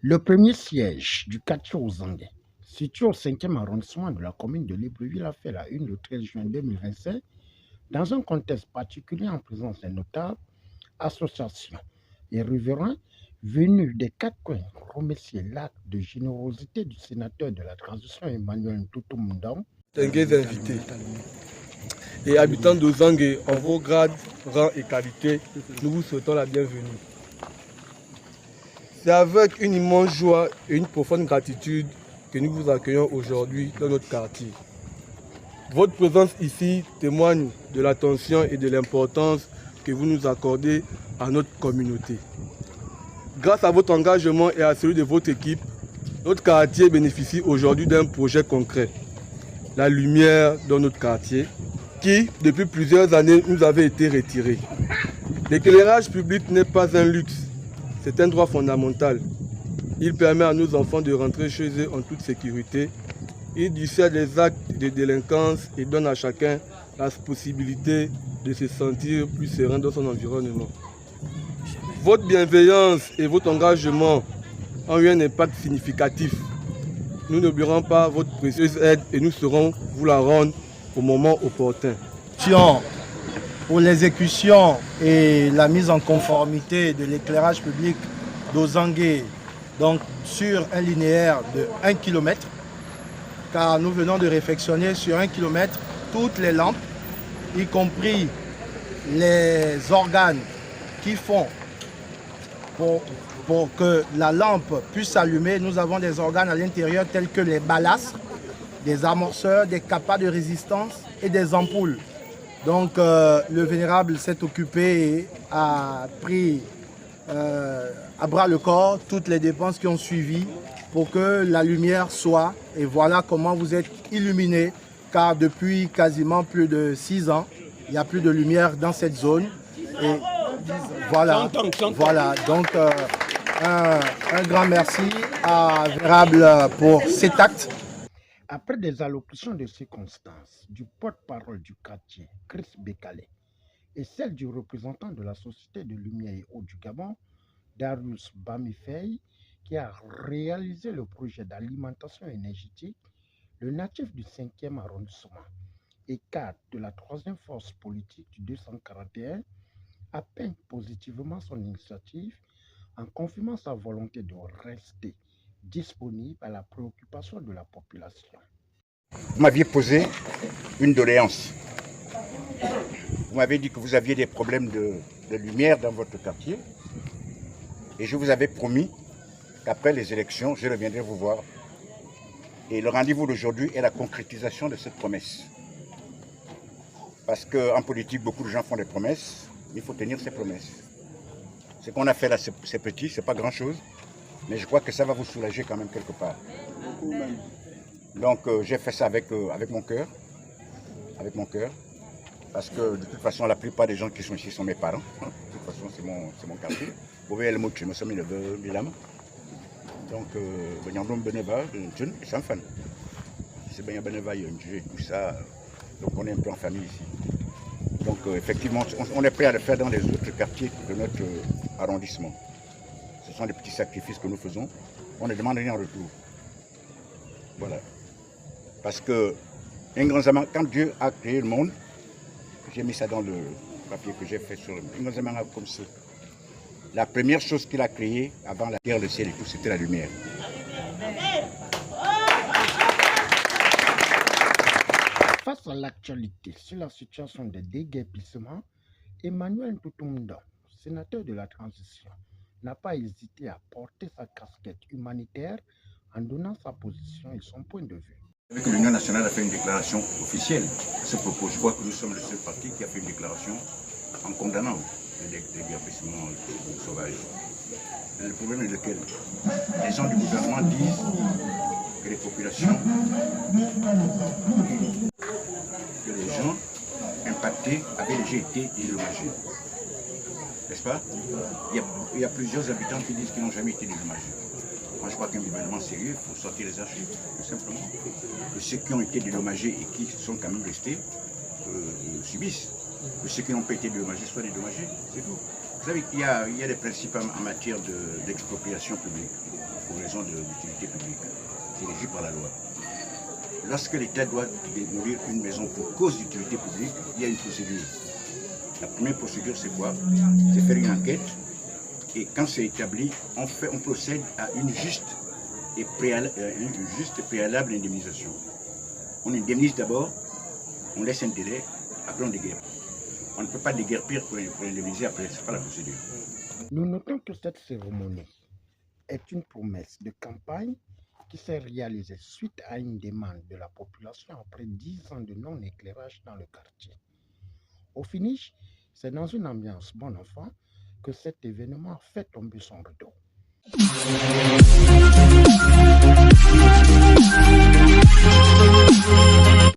Le premier siège du quartier aux Anglais, situé au 5e arrondissement de la commune de Libreville, a fait la une le 13 juin 2025 dans un contexte particulier en présence des notables, associations et riverains venus des quatre coins remercier l'acte de générosité du sénateur de la transition Emmanuel Ntoutoumundong. Distingués invités et habitants d'Ozangue en vos grades, rangs et qualités, nous vous souhaitons la bienvenue. C'est avec une immense joie et une profonde gratitude que nous vous accueillons aujourd'hui dans notre quartier. Votre présence ici témoigne de l'attention et de l'importance que vous nous accordez à notre communauté. Grâce à votre engagement et à celui de votre équipe, notre quartier bénéficie aujourd'hui d'un projet concret, la lumière dans notre quartier, qui, depuis plusieurs années, nous avait été retiré. L'éclairage public n'est pas un luxe, c'est un droit fondamental. Il permet à nos enfants de rentrer chez eux en toute sécurité. Il dissuade les actes de délinquance et donne à chacun la possibilité de se sentir plus serein dans son environnement. Votre bienveillance et votre engagement ont eu un impact significatif. Nous n'oublierons pas votre précieuse aide et nous saurons vous la rendre au moment opportun. Pour l'exécution et la mise en conformité de l'éclairage public d'Ozangue, donc sur un linéaire de 1 km, car nous venons de réfectionner sur 1 km toutes les lampes, y compris les organes qui font pour que la lampe puisse s'allumer. Nous avons des organes à l'intérieur tels que les balastres, des amorceurs, des capas de résistance et des ampoules. Donc le vénérable s'est occupé et a pris à bras le corps toutes les dépenses qui ont suivi pour que la lumière soit. Et voilà comment vous êtes illuminés, car depuis quasiment plus de 6 ans, il n'y a plus de lumière dans cette zone. Et voilà, donc un grand merci à Vénérable pour cet acte. Après des allocutions de circonstances du porte-parole du quartier, Chris Bekale, et celle du représentant de la Société de Lumière et Eau du Gabon, Darius Bamifei, qui a réalisé le projet d'alimentation énergétique, le natif du 5e arrondissement et cadre de la 3e force politique du 241, a peint positivement son initiative en confirmant sa volonté de rester disponible à la préoccupation de la population. Vous m'aviez posé une doléance. Vous m'avez dit que vous aviez des problèmes de lumière dans votre quartier. Et je vous avais promis qu'après les élections, je reviendrai vous voir. Et le rendez-vous d'aujourd'hui est la concrétisation de cette promesse. Parce qu'en politique, beaucoup de gens font des promesses. Il faut tenir ces promesses. Ce qu'on a fait là, c'est petit, c'est pas grand-chose. Mais je crois que ça va vous soulager quand même quelque part. Donc j'ai fait ça avec mon cœur. Avec mon cœur. Parce que de toute façon, la plupart des gens qui sont ici sont mes parents. De toute façon, c'est mon quartier. Vous voyez le mot que je me suis mis le bilam. Donc, Benyandom Beneva, c'est un fan. C'est Benyandom Beneva, tout ça. Donc on est un peu en famille ici. Donc effectivement, on est prêt à le faire dans les autres quartiers de notre arrondissement. Ce sont des petits sacrifices que nous faisons. On ne demande rien en retour. Voilà. Parce que, quand Dieu a créé le monde, j'ai mis ça dans le papier que j'ai fait sur le comme ça. La première chose qu'il a créée avant la terre, le ciel et tout, c'était la lumière. Face à l'actualité sur la situation de déguerpissement, Emmanuel Ntoutoumundong, sénateur de la transition, n'a pas hésité à porter sa casquette humanitaire en donnant sa position et son point de vue. Vu que l'Union nationale a fait une déclaration officielle à ce propos, je crois que nous sommes le seul parti qui a fait une déclaration en condamnant le déguerpissement sauvage. Le problème est lequel? Les gens du gouvernement disent que les populations, que les gens impactés avaient déjà été dédommagés. N'est-ce pas? Il y a plusieurs habitants qui disent qu'ils n'ont jamais été dédommagés. Moi, je crois qu'un gouvernement sérieux, il faut sortir les archives, tout simplement. Que ceux qui ont été dédommagés et qui sont quand même restés subissent. Que ceux qui n'ont pas été dédommagés soient dédommagés, c'est tout. Vous savez qu'il y a des principes en matière d'expropriation publique. pour raison de l'utilité publique. C'est régi par la loi. Lorsque l'État doit démolir une maison pour cause d'utilité publique, il y a une procédure. La première procédure, c'est quoi? C'est faire une enquête. Et quand c'est établi, on procède à une juste et préalable indemnisation. On indemnise d'abord, on laisse un délai, après on déguerpit. On ne peut pas déguerpir pour indemniser après, ce n'est pas la procédure. Nous notons que cette cérémonie est une promesse de campagne qui s'est réalisée suite à une demande de la population après 10 ans de non-éclairage dans le quartier. Au finish, c'est dans une ambiance bon enfant que cet événement fait tomber son rideau.